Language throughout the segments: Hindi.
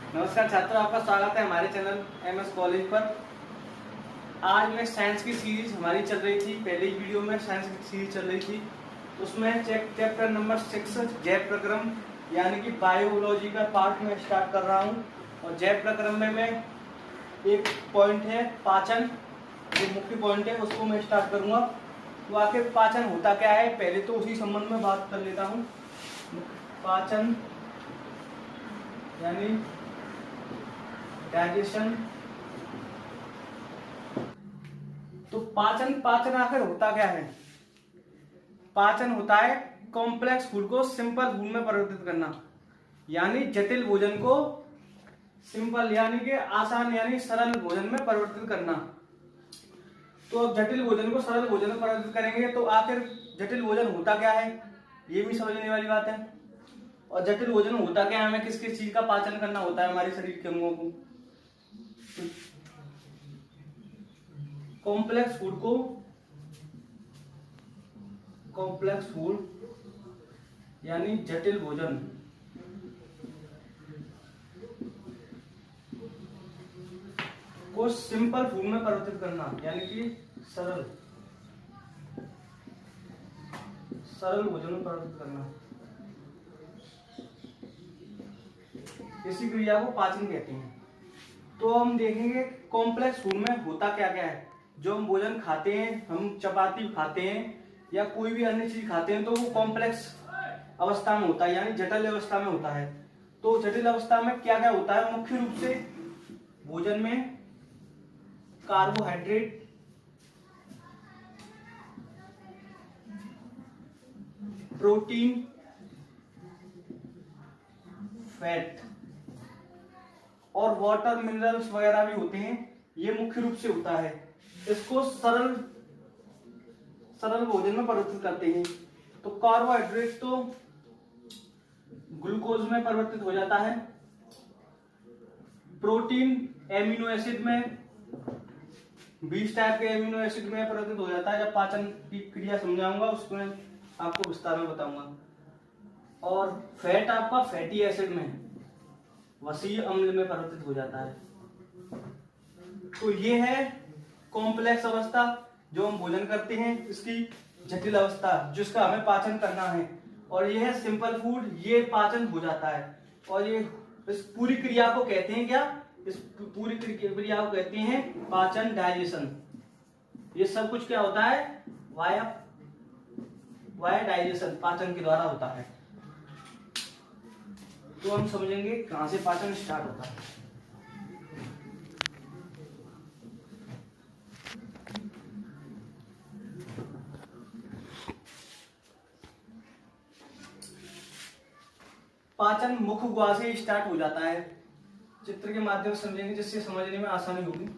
नमस्कार छात्रों, आपका स्वागत है हमारे चैनल एमएस कॉलेज पर। आज में साइंस की सीरीज हमारी चल रही थी। पहले ही वीडियो में साइंस की सीरीज चल रही थी, उसमें चैप्टर नंबर 6 जैव प्रक्रम यानी कि बायोलॉजी का पार्ट में स्टार्ट कर रहा हूँ। और जैव प्रक्रम में मैं एक पॉइंट है पाचन, जो मुख्य पॉइंट है उसको मैं स्टार्ट करूँगा। तो आखिर पाचन होता क्या है, पहले तो उसी संबंध में बात कर लेता हूँ। पाचन यानी डाइजेशन। तो पाचन आखिर होता क्या है? पाचन होता है कॉम्प्लेक्स फूड को सिंपल फूड में परिवर्तित करना, यानी जटिल भोजन को सिंपल यानी कि आसान यानी सरल भोजन में परिवर्तित करना। तो अब जटिल भोजन को सरल भोजन में परिवर्तित करेंगे तो आखिर जटिल भोजन होता क्या है, ये भी समझने वाली बात है। और जटिल भोजन होता क्या है, हमें किस किस चीज का पाचन करना होता है हमारे शरीर के अंगों को। कॉम्प्लेक्स फूड यानी जटिल भोजन को सिंपल फूड में परिवर्तित करना, यानी कि सरल भोजन में परिवर्तित करना। इसी क्रिया को पाचन कहते हैं। तो हम देखेंगे कॉम्प्लेक्स फूड में होता क्या क्या है। जो हम भोजन खाते हैं, हम चपाती खाते हैं या कोई भी अन्य चीज खाते हैं, तो वो कॉम्प्लेक्स अवस्था में होता है, यानी जटिल अवस्था में होता है। तो जटिल अवस्था में क्या क्या होता है? मुख्य रूप से भोजन में कार्बोहाइड्रेट, प्रोटीन, फैट और वाटर मिनरल्स वगैरह भी होते हैं। ये मुख्य रूप से होता है। इसको सरल भोजन में परिवर्तित करते हैं। तो कार्बोहाइड्रेट तो ग्लूकोज में परिवर्तित हो जाता है, प्रोटीन एमिनो एसिड में 20 टाइप के एमिनो एसिड में परिवर्तित हो जाता है। जब पाचन की क्रिया समझाऊंगा उसमें आपको विस्तार में बताऊंगा। और फैट आपका फैटी एसिड में, वसीय अम्ल में परिवर्तित हो जाता है। तो ये है कॉम्प्लेक्स अवस्था जो हम भोजन करते हैं, इसकी जटिल अवस्था जिसका हमें पाचन करना है। और ये है सिंपल फूड, ये पाचन हो जाता है। और ये इस पूरी क्रिया को कहते हैं क्या? इस पूरी क्रिया को कहते हैं पाचन, डाइजेशन। ये सब कुछ क्या होता है? वाया डाइजेशन पाचन के द्वारा होता है। तो हम समझेंगे कहां से पाचन स्टार्ट होता है। पाचन मुख गुहा से स्टार्ट हो जाता है। चित्र के माध्यम से समझेंगे जिससे समझने में आसानी होगी।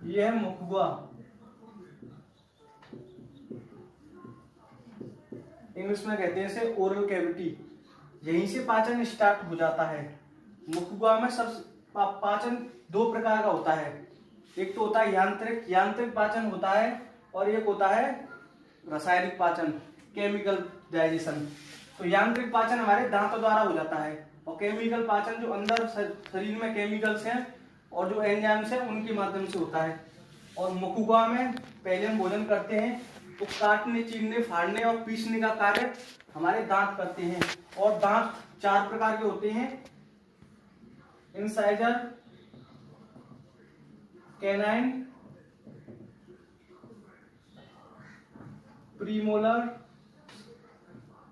यह है मुख गुहा, इंग्लिश में कहते हैं इसे ओरल कैविटी। यहीं से पाचन स्टार्ट हो जाता है। मुख गुहा में सब पाचन दो प्रकार का होता है। एक तो होता है यांत्रिक पाचन होता है, और एक होता है रासायनिक पाचन, केमिकल डाइजेशन। तो यांत्रिक पाचन हमारे दांतों द्वारा हो जाता है, और केमिकल पाचन जो अंदर शरीर में केमिकल्स हैं और जो एंजाइम्स हैं उनके माध्यम से होता है। और मुख गुहा में पहले हम भोजन करते हैं तो काटने, चीरने, फाड़ने और पीसने का कार्य हमारे दांत करते हैं। और दांत 4 प्रकार के होते हैं: incisor, canine, premolar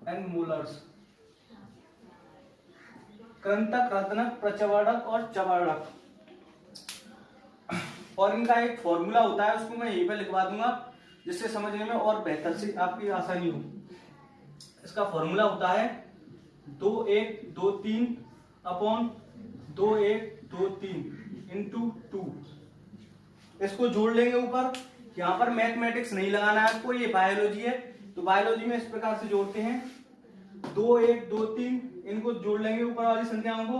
and molars. कृंतक, रत्नक, प्रचवर्णक और चवर्णक। और इनका एक फॉर्मूला होता है, उसको मैं यहीं पे लिखवा दूंगा जिससे समझने में और बेहतर से आपकी आसानी हो। इसका फॉर्मूला होता है 2 1 2 3 अपॉन 2 1 2 3 इंटू 2। इसको जोड़ लेंगे ऊपर। यहाँ पर मैथमेटिक्स नहीं लगाना है आपको, ये बायोलॉजी है, तो बायोलॉजी में इस प्रकार से जोड़ते हैं 2 1 2 3, इनको जोड़ लेंगे ऊपर वाली संख्याओं को,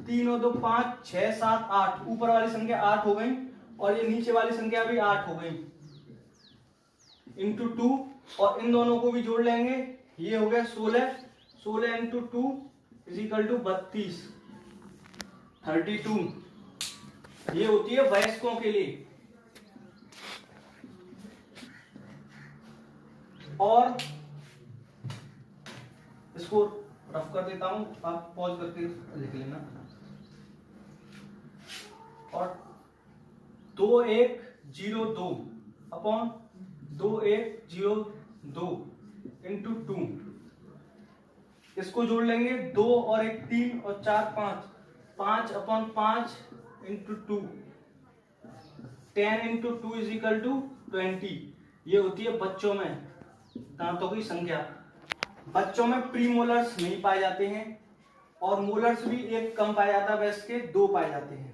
3 और 2 5 6 7 8, ऊपर वाली संख्या 8 हो गई और ये नीचे वाली संख्या भी 8 हो गई इंटू 2, और इन दोनों को भी जोड़ लेंगे, ये हो गया 16, 16 इंटू 2 इज इक्वल टू 32 32। ये होती है वयस्कों के लिए। और इसको रफ कर देता हूं, आप पॉज करके लिख लेना। और 2 1 0 2 अपॉन 2 1 0 2 इंटू 2, इसको जोड़ लेंगे, 2 और 1 3 और 4 5, 5 upon 5 into 2, 10 into 2 is equal to 20। ये होती है बच्चों में दांतों की संख्या। बच्चों में प्रीमोलर्स नहीं पाए जाते हैं और मोलर्स भी एक कम पाया जाता है, वैसे के 2 पाए जाते हैं।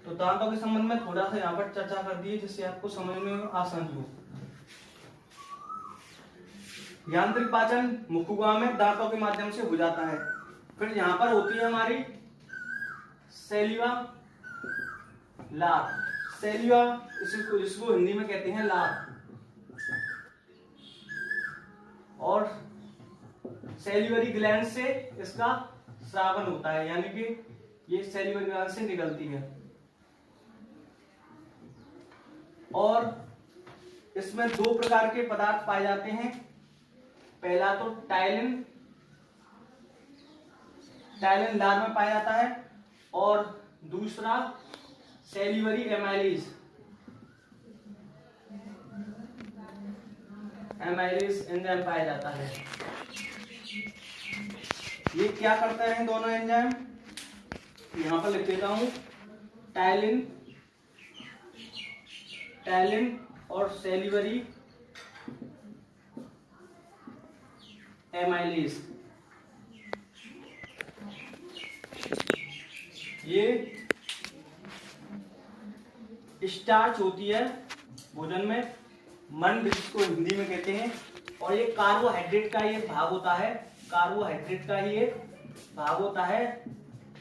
तो दांतों के संबंध में थोड़ा सा यहाँ पर चर्चा कर दी है जिससे आपको समझने में आसानी हो। यांत्रिक पाचन मुखगुहा में दांतों के माध्यम से हो जाता है। फिर यहाँ पर होती है हमारी सेलिवा, लार। सेलिवा इसको हिंदी में कहते हैं लार, और सेलिवरी ग्लैंड से इसका स्रावन होता है, यानी कि ये सेलिवरी ग्लैंड से निकलती है। और इसमें 2 प्रकार के पदार्थ पाए जाते हैं। पहला तो टाइलिन, टाइलिन लार में पाया जाता है, और दूसरा सेलिवरी एमाइलेज, एमाइलेज एंजाइम पाया जाता है। ये क्या करते हैं दोनों एंजाइम, यहां पर लिख देता हूं, टाइलिन, टाइलिन और सेलिवरी एमाइलेज, ये स्टार्च होती है भोजन में, मंड जिसको हिंदी में कहते हैं, और ये कार्बोहाइड्रेट का ये भाग होता है, कार्बोहाइड्रेट का ही एक भाग होता है।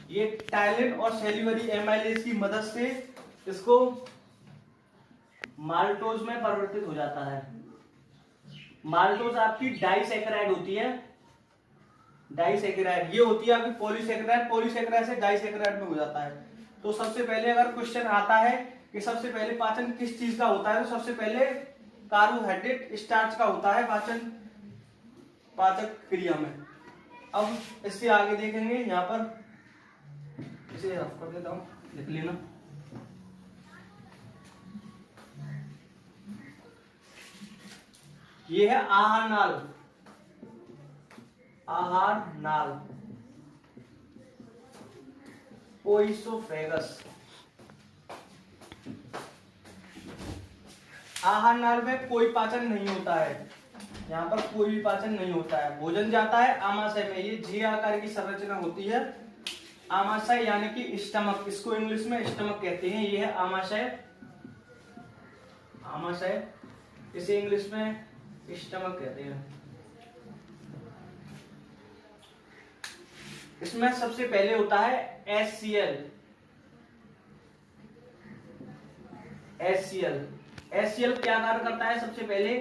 ये टाइलिन और सेलिवरी एमाइलेज की मदद से इसको माल्टोज में परिवर्तित हो जाता है। माल्टोज आपकी डाइसैकेराइड होती है, डाइसैकेराइड। ये होती है आपकी पॉलीसैकेराइड, पॉलीसैकेराइड से डाइसैकेराइड में हो जाता है। तो सबसे पहले अगर क्वेश्चन आता है कि सबसे पहले पाचन किस चीज का होता है, तो सबसे पहले कार्बोहाइड्रेट स्टार्च का होता है पाचक क्रिया में। अब इससे आगे देखेंगे, यहाँ पर इसे रफ कर देता हूं, लिख लेना। ये है आहार नाल, आहार नाल, ओइसोफेगस। आहार नाल में कोई पाचन नहीं होता है, यहाँ पर कोई भी पाचन नहीं होता है। भोजन जाता है आमाशय में, ये जे आकार की संरचना होती है, आमाशय यानी कि स्टमक, इसको इंग्लिश में स्टमक कहते हैं। ये है आमाशय, आमाशय, इसे इंग्लिश में स्टमक कहते हैं। इसमें सबसे पहले होता है HCl, HCl, HCl क्या कार्य करता है, सबसे पहले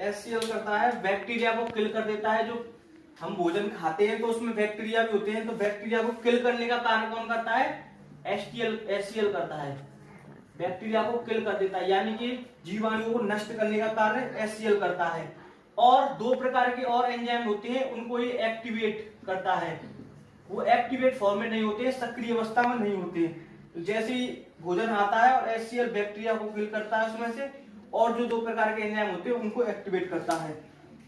HCl करता है बैक्टीरिया को किल कर देता है। जो हम भोजन खाते हैं तो उसमें बैक्टीरिया भी होते हैं, तो बैक्टीरिया को किल करने का कार्य कौन करता है, HCl करता है, बैक्टीरिया को किल कर देता है, यानी कि जीवाणुओं को नष्ट करने का कार्य HCl करता है। और 2 प्रकार के और एंजाइम होते हैं, उनको ये एक्टिवेट करता है। वो एक्टिवेट फॉर्म में नहीं होते, सक्रिय अवस्था में नहीं होते। तो जैसे ही भोजन आता है और HCl बैक्टीरिया को किल करता है उसमें से, और जो 2 प्रकार के एंजाइम होते हैं उनको एक्टिवेट करता है।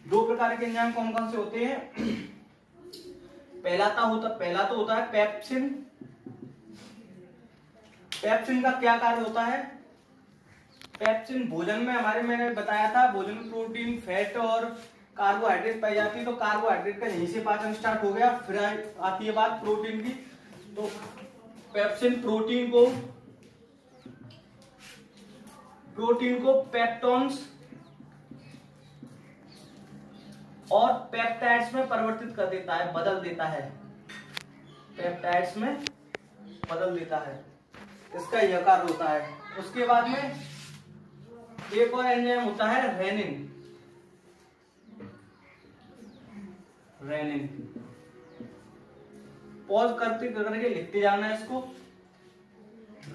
2 प्रकार के एंजाइम कौन कौन से होते हैं, पहला तो होता है पेप्सिन। पेप्सिन का क्या कार्य होता है, पेप्सिन भोजन में हमारे, मैंने बताया था भोजन में प्रोटीन, फैट और कार्बोहाइड्रेट पाई जाती है। तो कार्बोहाइड्रेट का यहीं से पाचन स्टार्ट हो गया। फिर आती है बात प्रोटीन की। तो पेप्सिन प्रोटीन को पेप्टोन्स और पेप्टाइड्स में परिवर्तित कर देता है, बदल देता है, पेप्टाइड्स में बदल देता है। इसका यह कार्य होता है। उसके बाद में एक और एंजाइम होता है रेनिन। पॉज करके लिखते जाना है इसको।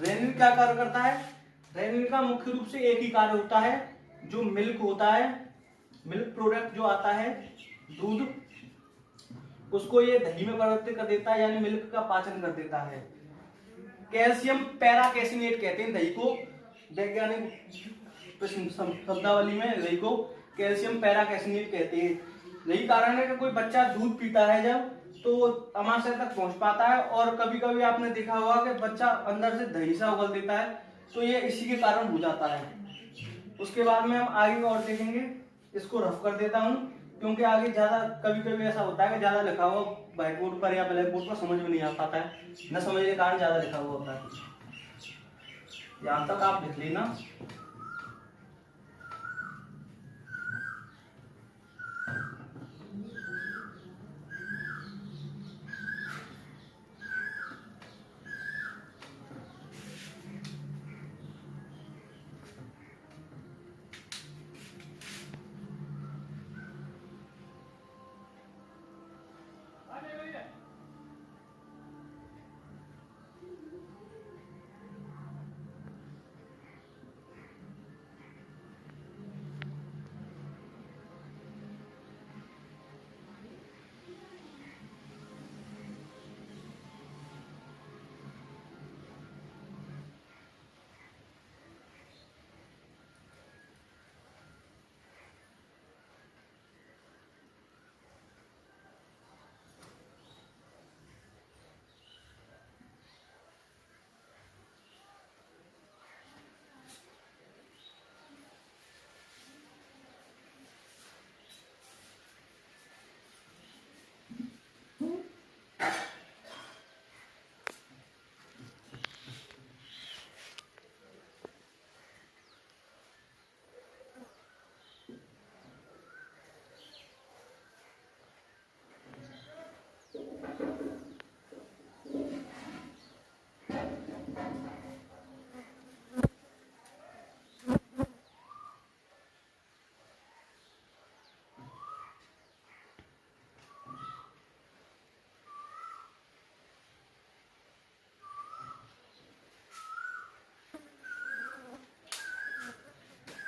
रेनिन क्या कार्य करता है? रेनिन का मुख्य रूप से एक ही कार्य होता है, जो मिल्क होता है, मिल्क प्रोडक्ट जो आता है, दूध, उसको ये दही में परिवर्तित कर देता है, यानी मिल्क का पाचन कर देता है। कैल्शियम पैराकैसिनेट कहते हैं दही को, वैज्ञानिक शब्दावली में दही को कैल्शियम पैराकैसिनेट कहते हैं। यही कारण है कि कोई बच्चा दूध पीता है जब, तो आमाशय तक पहुंच पाता है। और कभी कभी आपने देखा होगा कि बच्चा अंदर से दही सा उगल देता है, तो ये इसी के कारण हो जाता है। उसके बाद में हम आगे और देखेंगे। इसको रफ कर देता हूं, क्योंकि आगे ज्यादा कभी कभी ऐसा होता है कि ज्यादा लिखा हुआ व्हाइट बोर्ड पर या ब्लैक बोर्ड पर समझ में नहीं आ पाता है, न समझने के कारण ज्यादा लिखा हुआ होता है। यहां तक आप लिख लेना।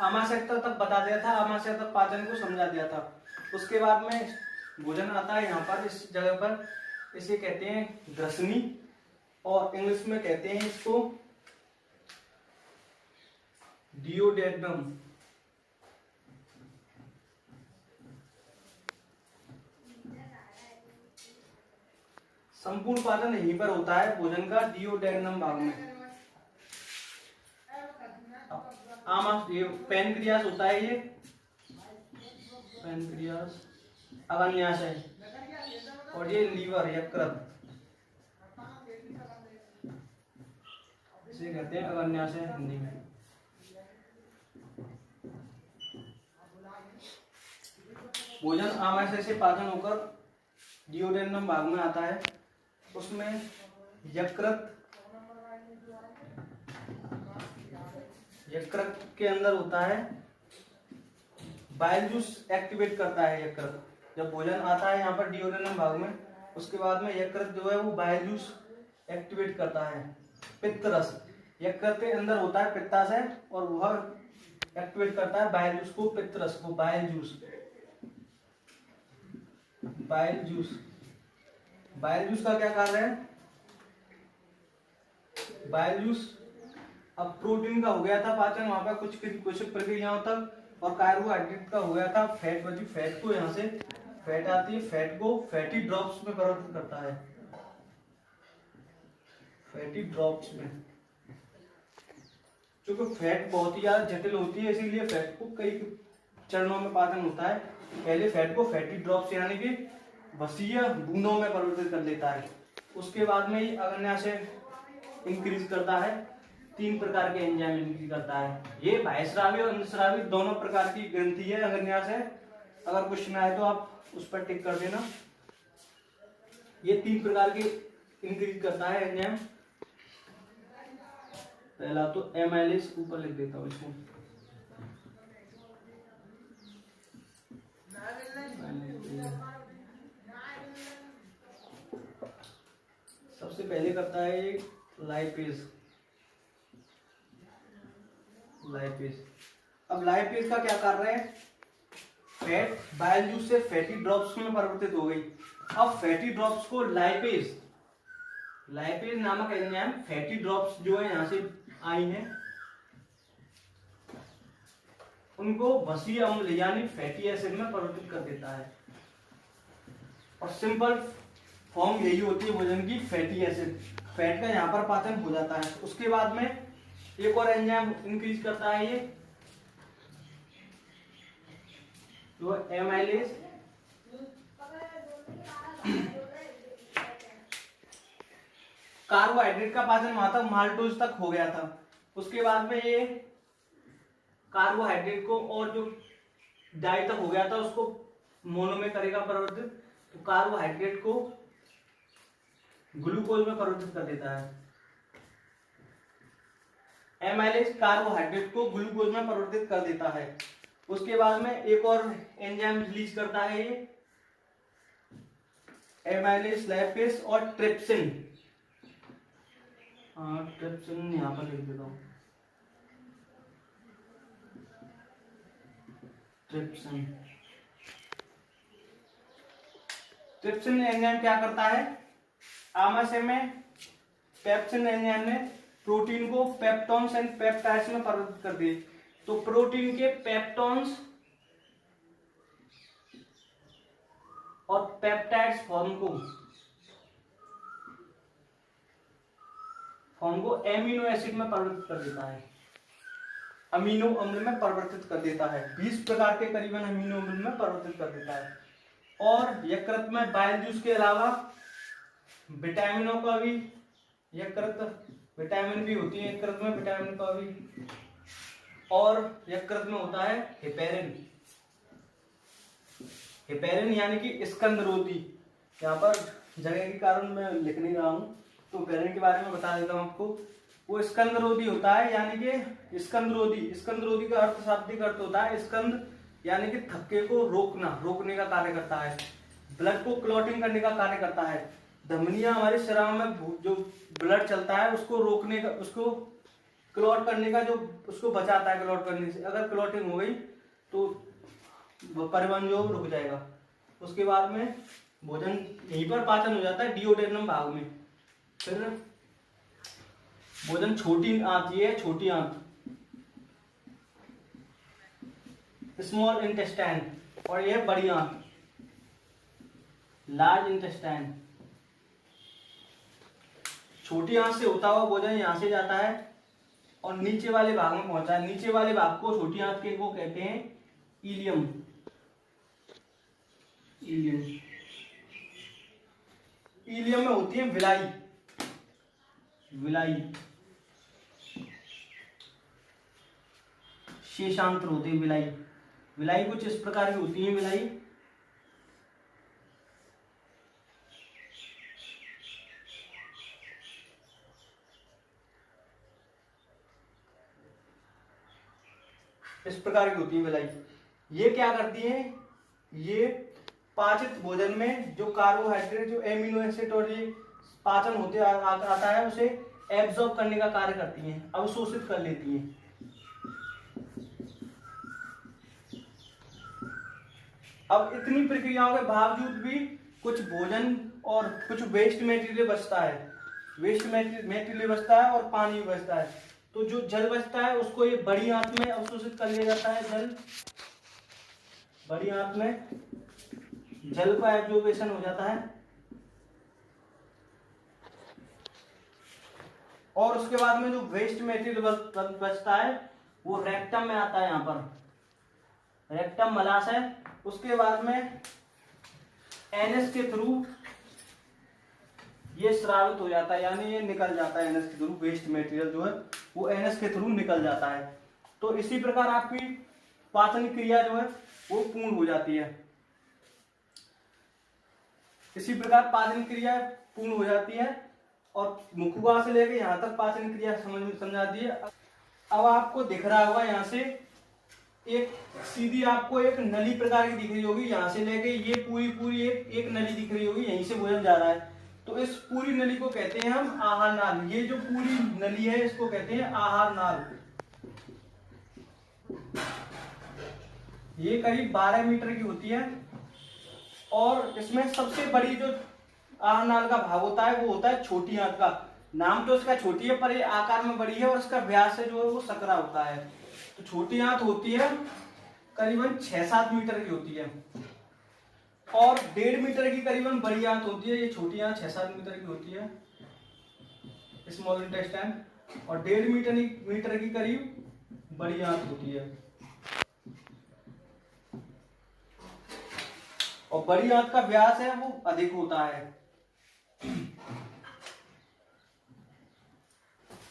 आमाशय तक बता दिया था, आमाशय तक पाचन को समझा दिया था। उसके बाद में भोजन आता है यहाँ पर, इस जगह पर। इसे कहते हैं ग्रसनी, और इंग्लिश में कहते हैं इसको डियोडेनम। संपूर्ण पाचन यहीं पर होता है भोजन का, डियोडेनम भाग में। ये पैनक्रियास होता है, ये पैनक्रियास, अग्न्याशय, और ये लीवर, यकृत, इसे कहते हैं अग्न्याशय हिंदी में। भोजन आमाशय से पाचन होकर डियोडेनम भाग में आता है। उसमें यकृत के अंदर होता है बाइल जूस, एक्टिवेट करता है यकृत। जब भोजन आता है यहाँ पर डियोडेनम भाग में, उसके बाद में यकृत जो है वो बाइल जूस एक्टिवेट करता है। पित्त रस यकृत के अंदर होता है, पित्ताशय, और वह एक्टिवेट करता है बाइल जूस को, पित्त रस को, बाइल जूस। बाइल जूस का क्या कार्य है? बाइल जूस, अब प्रोटीन का हो गया था पाचन वहां पर कुछ प्रक्रियाओं तक, और कार्बोहाइड्रेट का हो गया था फैट बची। फैट को यहाँ से फैट आती है, फैट को फैटी ड्रॉप्स में परिवर्तित करता है, फैटी ड्रॉप्स में। क्योंकि फैट बहुत ही ज्यादा जटिल होती है, इसीलिए फैट को कई चरणों में पाचन होता है। पहले फैट को फैटी ड्रॉप्स यानी कि वसीय बूंदों में परिवर्तित कर देता है। उसके बाद में अग्न्या से इंक्रीज करता है, 3 प्रकार के एंजाइम इंक्रीज करता है। ये बाह्यस्रावी और अंतःस्रावी दोनों प्रकार की ग्रंथि है अग्न्या से। अगर क्वेश्चन आए तो आप उस पर टिक कर देना। ये 3 प्रकार के इंक्रीज करता है एंजाइम। पहला तो एमाइलेज, ऊपर लिख देता हूँ इसको, सबसे पहले करता है ये लाइपेज। अब लाइपेज का क्या कार्य है? फैट बाइल जूस से फैटी ड्रॉप्स में परिवर्तित हो गई। अब फैटी ड्रॉप्स को लाइपेज नामक एंजाइम फैटी ड्रॉप्स जो है यहां से आई हैं, उनको वसीय अम्ल यानी फैटी एसिड में परिवर्तित कर देता है। और सिंपल फॉर्म यही होती है भोजन की, फैटी एसिड। फैट का यहाँ पर पाचन हो जाता है। उसके बाद में एक और एंजाइम इंक्रीज करता है ये, जो एमाइलेज। कार्बोहाइड्रेट का पाचन वहां तक माल्टोज तक हो गया था। उसके बाद में ये कार्बोहाइड्रेट को और जो डाई तक हो गया था उसको मोनो में करेगा परिवर्तित। तो कार्बोहाइड्रेट को ग्लूकोज में परिवर्तित कर देता है। एमाइलेज कार्बोहाइड्रेट को ग्लूकोज में परिवर्तित कर देता है। उसके बाद में एक और एंजाइम रिलीज करता है ये, एमाइलेज, लैपेज और ट्रिप्सिन। ट्रिप्सिन यहां पर लिख देता हूं, ट्रिप्सिन एंजाइम क्या करता है? आमाशय में पेप्सिन एंजाइम ने प्रोटीन को पेप्टोन्स एंड पेप्टाइड्स में परिवर्तित कर दिए। तो प्रोटीन के पेप्टोन्स और पेप्टाइड्स फॉर्म को एमिनो एसिड में परिवर्तित कर देता है, अमीनो अम्ल में परिवर्तित कर देता है। 20 प्रकार के करीबन अमीनो अम्ल में परिवर्तित कर देता है। और यकृत में बाइल जूस के अलावा विटामिनों का भी, विटामिन भी होती है यकृत में, विटामिन का भी। और यकृत में होता है हेपेरिन यानी कि स्कंदरोधी। यहाँ पर जगह के कारण मैं लिख नहीं रहा हूँ, तो हेपेरिन के बारे में बता देता हूँ आपको। वो स्कंदरोधी होता है, यानी कि स्कंदरोधी का अर्थ, शाब्दिक अर्थ होता है स्कंद, यानी कि थक्के को रोकने का कार्य करता है। ब्लड को क्लॉटिंग करने का कार्य करता है। धमनियां हमारे शरीर में जो ब्लड चलता है उसको रोकने का, उसको क्लॉट करने का, जो उसको बचाता है क्लॉट करने से। अगर क्लॉटिंग हो गई तो परिवहन जो रुक जाएगा। उसके बाद में भोजन यहीं पर पाचन हो जाता है, डिओडेनम भाग में। फिर भोजन छोटी आंत, ये है छोटी आंत, स्मॉल इंटेस्टाइन, और यह बड़ी आंत, लार्ज इंटेस्टाइन। छोटी आंत से होता हुआ भोजन यहां से जाता है और नीचे वाले भाग में पहुंचा है। नीचे वाले भाग को छोटी आंत के को कहते हैं इलियम। इलियम में होती है विलाई, शेषांत्र होती है विलाई कुछ इस प्रकार की होती है। विलाई इस प्रकार की होती है विलाई। ये क्या करती है? ये पाचित भोजन में जो कार्बोहाइड्रेट, जो एमिनो एसिड और ये पाचन होते आता है, उसे एब्जॉर्ब करने का कार्य करती हैं, अवशोषित कर लेती हैं। अब इतनी प्रक्रियाओं के बावजूद भी कुछ भोजन और कुछ वेस्ट मटेरियल बचता है, और पानी भी बचता है। तो जो जल बचता है उसको ये बड़ी आंत में अवशोषित कर लिया जाता है। बड़ी आंत में जल का एब्जॉर्बेशन हो जाता है और उसके बाद में जो वेस्ट मटेरियल बचता है वो रेक्टम में आता है, यहाँ पर रेक्टम मलाशय। उसके बाद में एनएस के थ्रू ये स्रावित हो जाता है, यानी ये निकल जाता है एनएस के थ्रू, वेस्ट मटेरियल जो है वो एनएस के थ्रू निकल जाता है। तो इसी प्रकार आपकी पाचन क्रिया जो है वो पूर्ण हो जाती है। इसी प्रकार पाचन क्रिया पूर्ण हो जाती है और मुखुआ से लेकर यहाँ तक पाचन क्रिया समझा दी है। अब आपको दिख रहा होगा यहाँ से एक सीधी आपको एक नली प्रकार की दिख रही होगी, यहाँ से लेके ये पूरी एक नली दिख रही होगी, यहीं से भोजन जा रहा है। तो इस पूरी नली को कहते हैं हम आहार नाल। ये जो पूरी नली है इसको कहते हैं आहार नाल। ये करीब 12 मीटर की होती है और इसमें सबसे बड़ी जो आहार नाल का भाग होता है वो होता है छोटी आंत का। नाम तो इसका छोटी है पर ये आकार में बड़ी है और इसका व्यास जो है वो सकरा होता है। तो छोटी आंत होती है करीबन 6-7 मीटर की होती है और 1.5 मीटर की करीबन बड़ी आंत होती है। ये छोटी आंत 6-7 मीटर की होती है, स्मॉल इंटेस्टाइन, और 1.5 मीटर की करीब बड़ी आंत होती है। और बड़ी आंत का व्यास है वो अधिक होता है।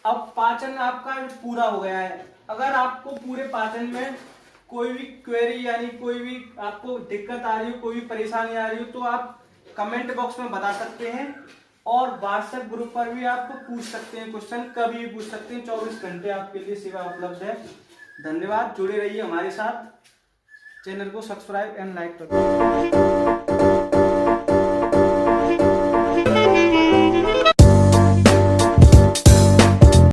अब पाचन आपका पूरा हो गया है। अगर आपको पूरे पाचन में कोई भी क्वेरी यानी कोई भी आपको दिक्कत आ रही हो, कोई भी परेशानी आ रही हो तो आप कमेंट बॉक्स में बता सकते हैं और व्हाट्सएप ग्रुप पर भी आप पूछ सकते हैं, क्वेश्चन कभी भी पूछ सकते हैं। 24 घंटे आपके लिए सेवा उपलब्ध है। धन्यवाद, जुड़े रहिए हमारे साथ। चैनल को सब्सक्राइब एंड लाइक करें।